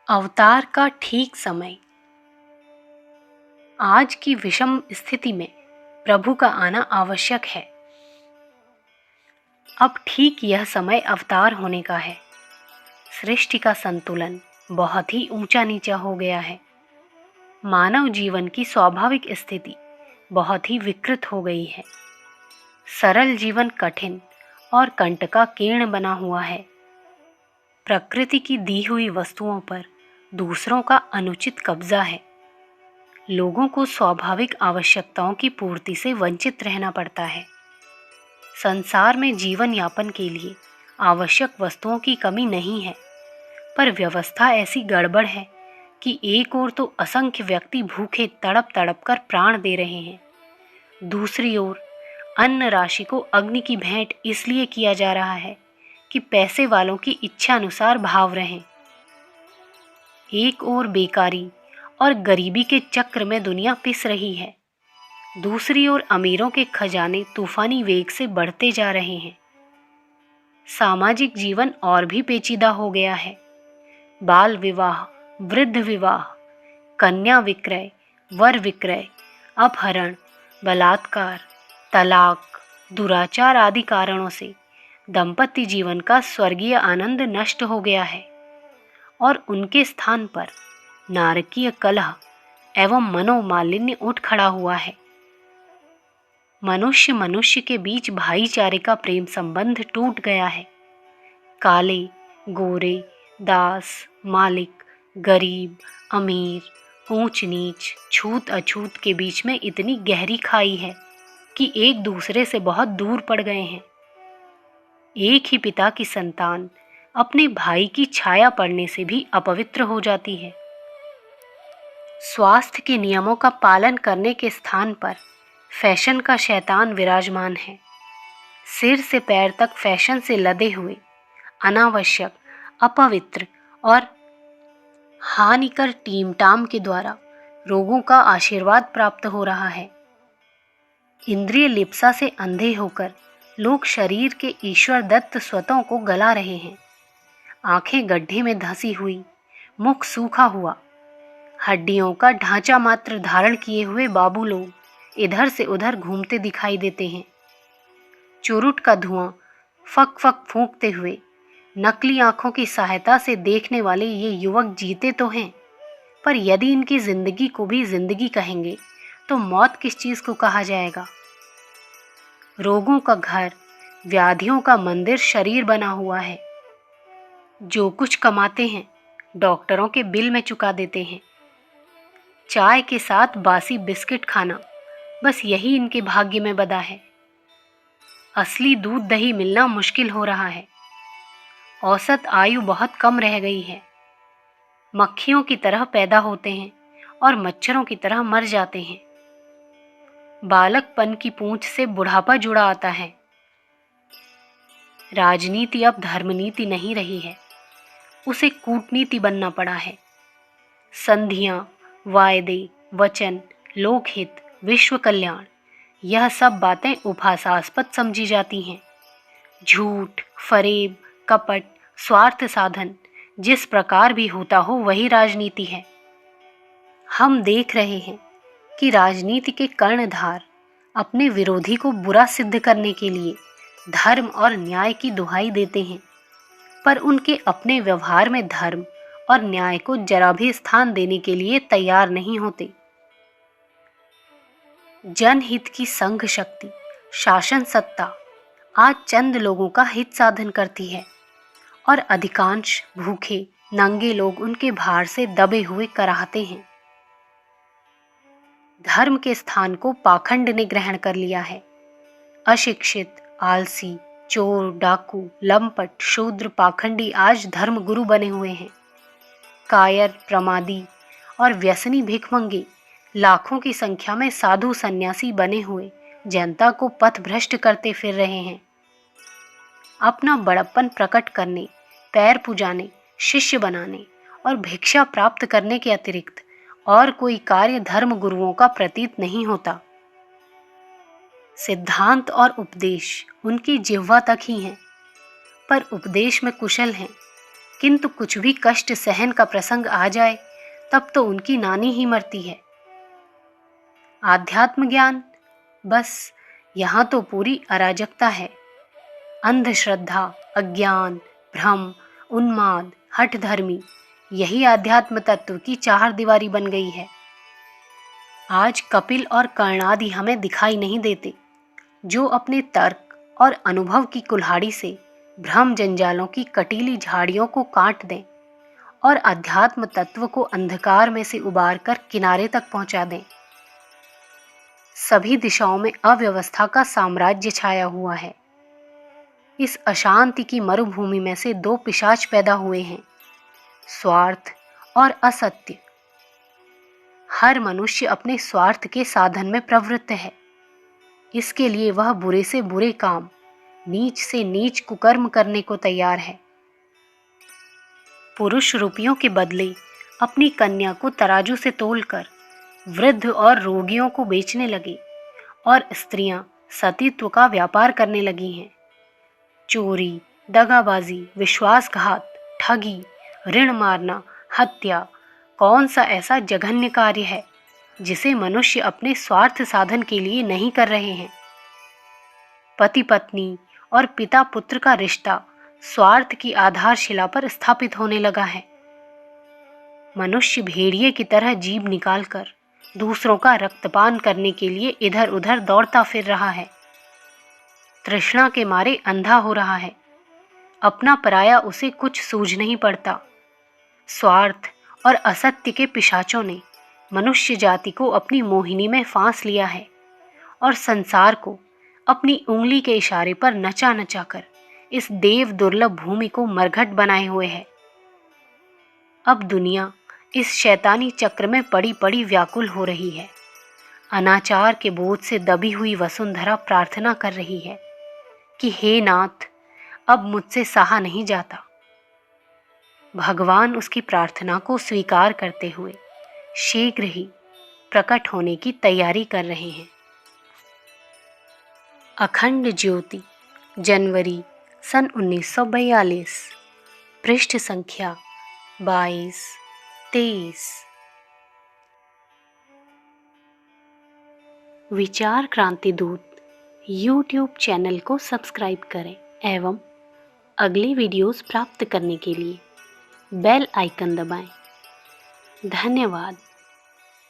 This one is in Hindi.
अवतार का ठीक समय। आज की विषम स्थिति में प्रभु का आना आवश्यक है। अब ठीक यह समय अवतार होने का है। सृष्टि का संतुलन बहुत ही ऊंचा नीचा हो गया है। मानव जीवन की स्वाभाविक स्थिति बहुत ही विकृत हो गई है। सरल जीवन कठिन और कंटकाकीर्ण बना हुआ है। प्रकृति की दी हुई वस्तुओं पर दूसरों का अनुचित कब्जा है। लोगों को स्वाभाविक आवश्यकताओं की पूर्ति से वंचित रहना पड़ता है। संसार में जीवन यापन के लिए आवश्यक वस्तुओं की कमी नहीं है, पर व्यवस्था ऐसी गड़बड़ है कि एक ओर तो असंख्य व्यक्ति भूखे तड़प तड़प कर प्राण दे रहे हैं, दूसरी ओर अन्न राशि को अग्नि की भेंट इसलिए किया जा रहा है कि पैसे वालों की इच्छा अनुसार भाव रहें। एक ओर बेकारी और गरीबी के चक्र में दुनिया पिस रही है, दूसरी ओर अमीरों के खजाने तूफानी वेग से बढ़ते जा रहे हैं। सामाजिक जीवन और भी पेचीदा हो गया है। बाल विवाह, वृद्ध विवाह, कन्या विक्रय, वर विक्रय, अपहरण, बलात्कार, तलाक, दुराचार आदि कारणों से दंपत्ति जीवन का स्वर्गीय आनंद नष्ट हो गया है और उनके स्थान पर नारकीय कलह एवं मनोमालिन्य उठ खड़ा हुआ है। मनुष्य मनुष्य के बीच भाईचारे का प्रेम संबंध टूट गया है। काले गोरे, दास मालिक, गरीब अमीर, ऊंच नीच, छूत अछूत के बीच में इतनी गहरी खाई है कि एक दूसरे से बहुत दूर पड़ गए हैं। एक ही पिता की संतान अपने भाई की छाया पड़ने से भी अपवित्र हो जाती है। स्वास्थ्य के नियमों का पालन करने के स्थान पर फैशन का शैतान विराजमान है। सिर से पैर तक फैशन से लदे हुए अनावश्यक, अपवित्र और हानिकर टीमटाम के द्वारा रोगों का आशीर्वाद प्राप्त हो रहा है। इंद्रिय लिप्सा से अंधे होकर लोग शरीर के ईश्वर दत्त स्वतों को गला रहे हैं। आंखें गड्ढे में धंसी हुई, मुख सूखा हुआ, हड्डियों का ढांचा मात्र धारण किए हुए बाबू लोग इधर से उधर घूमते दिखाई देते हैं। चुरुट का धुआं फक फक फूंकते हुए नकली आंखों की सहायता से देखने वाले ये युवक जीते तो हैं, पर यदि इनकी जिंदगी को भी जिंदगी कहेंगे तो मौत किस चीज को कहा जाएगा। रोगों का घर, व्याधियों का मंदिर शरीर बना हुआ है। जो कुछ कमाते हैं डॉक्टरों के बिल में चुका देते हैं। चाय के साथ बासी बिस्किट खाना, बस यही इनके भाग्य में बदा है। असली दूध दही मिलना मुश्किल हो रहा है। औसत आयु बहुत कम रह गई है। मक्खियों की तरह पैदा होते हैं और मच्छरों की तरह मर जाते हैं। बालकपन की पूंछ से बुढ़ापा जुड़ा आता है। राजनीति अब धर्मनीति नहीं रही है, उसे कूटनीति बनना पड़ा है। संधियां, वायदे, वचन, लोकहित, विश्व कल्याण, यह सब बातें उपहासास्पद समझी जाती हैं। झूठ, फरेब, कपट, स्वार्थ साधन जिस प्रकार भी होता हो वही राजनीति है। हम देख रहे हैं कि राजनीति के कर्णधार अपने विरोधी को बुरा सिद्ध करने के लिए धर्म और न्याय की दुहाई देते हैं, पर उनके अपने व्यवहार में धर्म और न्याय को जरा भी स्थान देने के लिए तैयार नहीं होते। जनहित की संघ शक्ति, शासन सत्ता आज चंद लोगों का हित साधन करती है और अधिकांश भूखे नंगे लोग उनके भार से दबे हुए कराहते हैं। धर्म के स्थान को पाखंड ने ग्रहण कर लिया है। अशिक्षित, आलसी, चोर, डाकू, लंपट, शूद्र, पाखंडी आज धर्म गुरु बने हुए हैं। कायर, प्रमादी और व्यसनी भिखमंगे लाखों की संख्या में साधु सन्यासी बने हुए जनता को पथ भ्रष्ट करते फिर रहे हैं। अपना बड़प्पन प्रकट करने, पैर पुजाने, शिष्य बनाने और भिक्षा प्राप्त करने के अतिरिक्त और कोई कार्य धर्म गुरुओं का प्रतीत नहीं होता। सिद्धांत और उपदेश उनकी जिह्वा तक ही हैं, पर उपदेश में कुशल हैं, किंतु कुछ भी कष्ट सहन का प्रसंग आ जाए तब तो उनकी नानी ही मरती है। आध्यात्म ज्ञान, बस यहाँ तो पूरी अराजकता है। अंधश्रद्धा, अज्ञान, भ्रम, उन्माद, हठधर्मी, यही आध्यात्म तत्व की चार दीवारी बन गई है। आज कपिल और कर्णादि हमें दिखाई नहीं देते, जो अपने तर्क और अनुभव की कुल्हाड़ी से भ्रम जंजालों की कटीली झाड़ियों को काट दें और अध्यात्म तत्व को अंधकार में से उबार कर किनारे तक पहुंचा दें। सभी दिशाओं में अव्यवस्था का साम्राज्य छाया हुआ है। इस अशांति की मरुभूमि में से दो पिशाच पैदा हुए हैं, स्वार्थ और असत्य। हर मनुष्य अपने स्वार्थ के साधन में प्रवृत्त है। इसके लिए वह बुरे से बुरे काम, नीच से नीच कुकर्म करने को तैयार है। पुरुष रुपयों के बदले अपनी कन्या को तराजू से तोलकर वृद्ध और रोगियों को बेचने लगे और स्त्रियां सतीत्व का व्यापार करने लगी हैं। चोरी, दगाबाजी, विश्वासघात, ठगी, ऋण मारना, हत्या, कौन सा ऐसा जघन्य कार्य है जिसे मनुष्य अपने स्वार्थ साधन के लिए नहीं कर रहे हैं। पति पत्नी और पिता पुत्र का रिश्ता स्वार्थ की आधारशिला पर स्थापित होने लगा है। मनुष्य भेड़िए की तरह जीभ निकालकर दूसरों का रक्तपान करने के लिए इधर उधर दौड़ता फिर रहा है। तृष्णा के मारे अंधा हो रहा है। अपना पराया उसे कुछ सूझ नहीं पड़ता। स्वार्थ और असत्य के पिशाचों ने मनुष्य जाति को अपनी मोहिनी में फांस लिया है और संसार को अपनी उंगली के इशारे पर नचा नचा कर इस देव दुर्लभ भूमि को मरघट बनाए हुए है। अब दुनिया इस शैतानी चक्र में पड़ी पड़ी व्याकुल हो रही है। अनाचार के बोझ से दबी हुई वसुंधरा प्रार्थना कर रही है कि हे नाथ, अब मुझसे सहा नहीं जाता। भगवान उसकी प्रार्थना को स्वीकार करते हुए शीघ्र ही प्रकट होने की तैयारी कर रहे हैं। अखंड ज्योति, जनवरी सन 1942, पृष्ठ संख्या 22-23। विचार क्रांति दूत यूट्यूब चैनल को सब्सक्राइब करें एवं अगले वीडियोस प्राप्त करने के लिए बेल आइकन दबाएं। धन्यवाद।